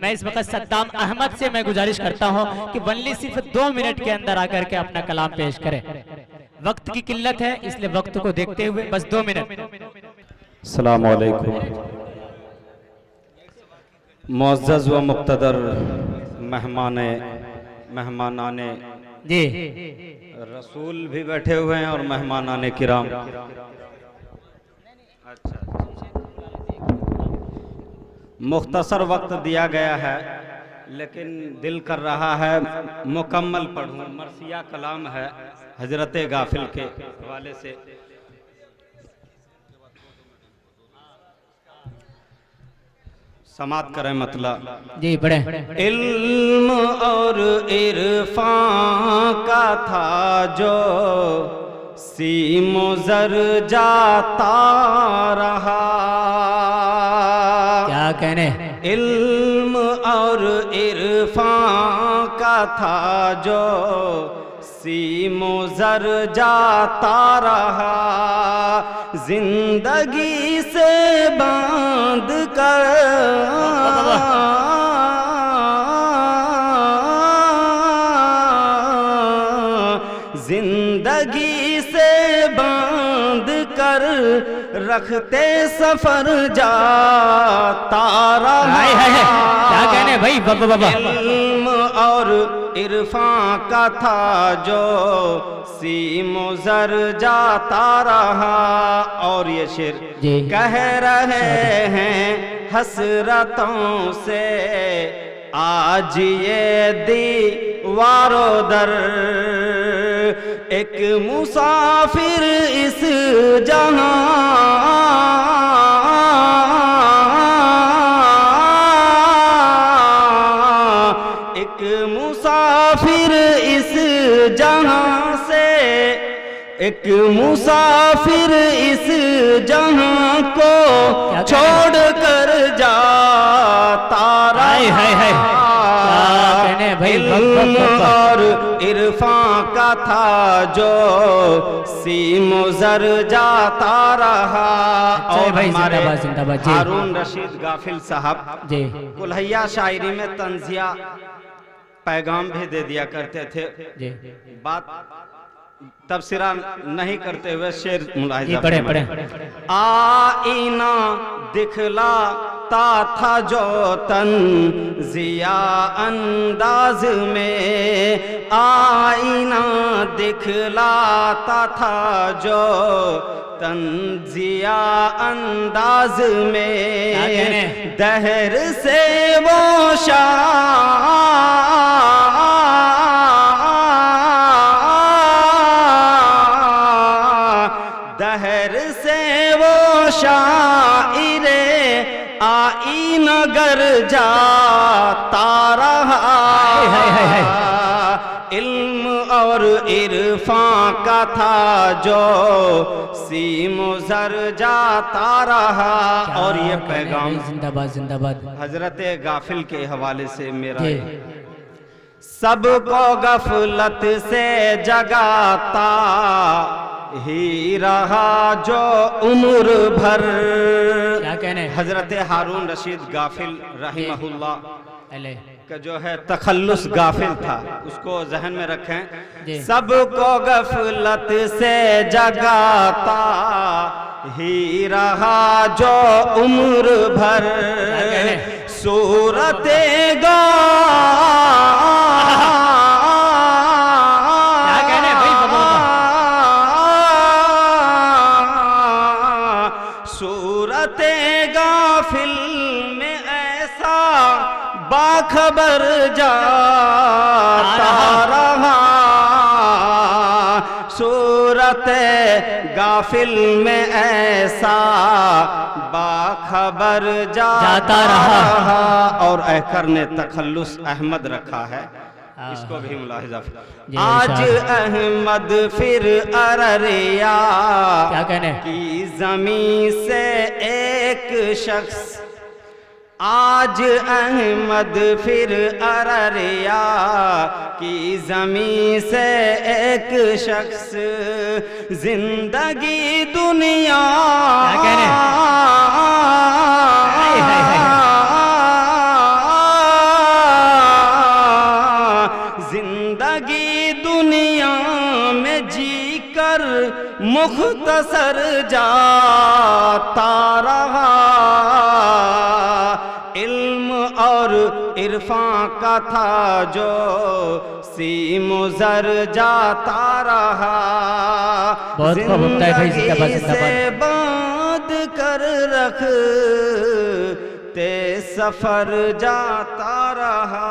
मैं इस वक्त सद्दाम अहमद से मैं गुजारिश करता हूं कि वनली सिर्फ 2 मिनट के अंदर आकर के अपना कलाम पेश करें। वक्त की किल्लत है, इसलिए वक्त को देखते हुए बस 2 मिनट। अस्सलाम वालेकुम। मुअज़्ज़ज़ व मुक़्तदर मेहमानाने जी, रसूल भी बैठे हुए हैं और मेहमानाने किराम। मुख्तसर वक्त दिया गया है, लेकिन दिल कर रहा है मुकम्मल पढ़ूं। मरसिया कलाम है हजरत गाफिल के हवाले से। समात करें मतलब जी बड़े। इल्म और इरफान का था जो सीमो जर जाता रहा। क्या कहने? इल्म और इरफान का था जो सीमो जर जाता रहा। जिंदगी से बांध कर जिंदगी से बांध कर रखते सफर जाता रहा। क्या कहने भाई? बाबा बाबा। इल्म और इरफान का था जो सीमो जर जाता रहा। और ये शेर कह रहे हैं हसरतों से आज ये दीवारो दर। एक मुसाफिर इस जहां मुसाफिर इस जहां से एक मुसाफिर इस जहां को छोड़ कर जाता रहा। और इरफान का था जो सीमो जर जाता रहा। और हमारे हारून रशीद गाफिल साहब जी कुल्हैया शायरी में तंजिया पैगाम भी दे दिया करते थे। बात तफसीरा नहीं करते हुए शेर मुलाहिजा पढ़े पढ़े। आईना दिखलाता था जो तंजिया अंदाज में। आईना दिखलाता था जो तंजिया अंदाज में। दहर से वो दहर से वो शाइरे आई नगर जाता रहा। इल्म और इरफान का था जो सीमो जर जाता रहा। और ये पैगाम जिंदाबाद जिंदाबाद हजरत गाफिल के हवाले से मेरा सबको गफलत से जगाता ही रहा जो उम्र भर। क्या कहने? हजरत हारून रशीद गाफिल रहिमहुल्लाह का जो है तखल्लुस गाफिल था, उसको जहन में रखें। सबको गफलत से जगाता ही रहा जो उम्र भर। सूरत गाफिल में ऐसा बाखबर जाता रहा। सूरत गाफिल में ऐसा बाखबर जाता रहा। और ऐकर ने तखल्लुस अहमद रखा है, इसको भी मुलाहिजा। आज अहमद फिर अररिया क्या कहने की जमीन से एक शख्स। आज अहमद फिर अररिया की जमीन से एक शख्स। जिंदगी दुनिया क्या कहने? पर मुख्तसर जाता रहा, इल्म और इरफां का था जो सीमुज़र जाता रहा। बहुत खूब होता है भाई, जिंदाबाद जिंदगी से जिंदाबाद। बांध कर रख ते सफर जाता रहा।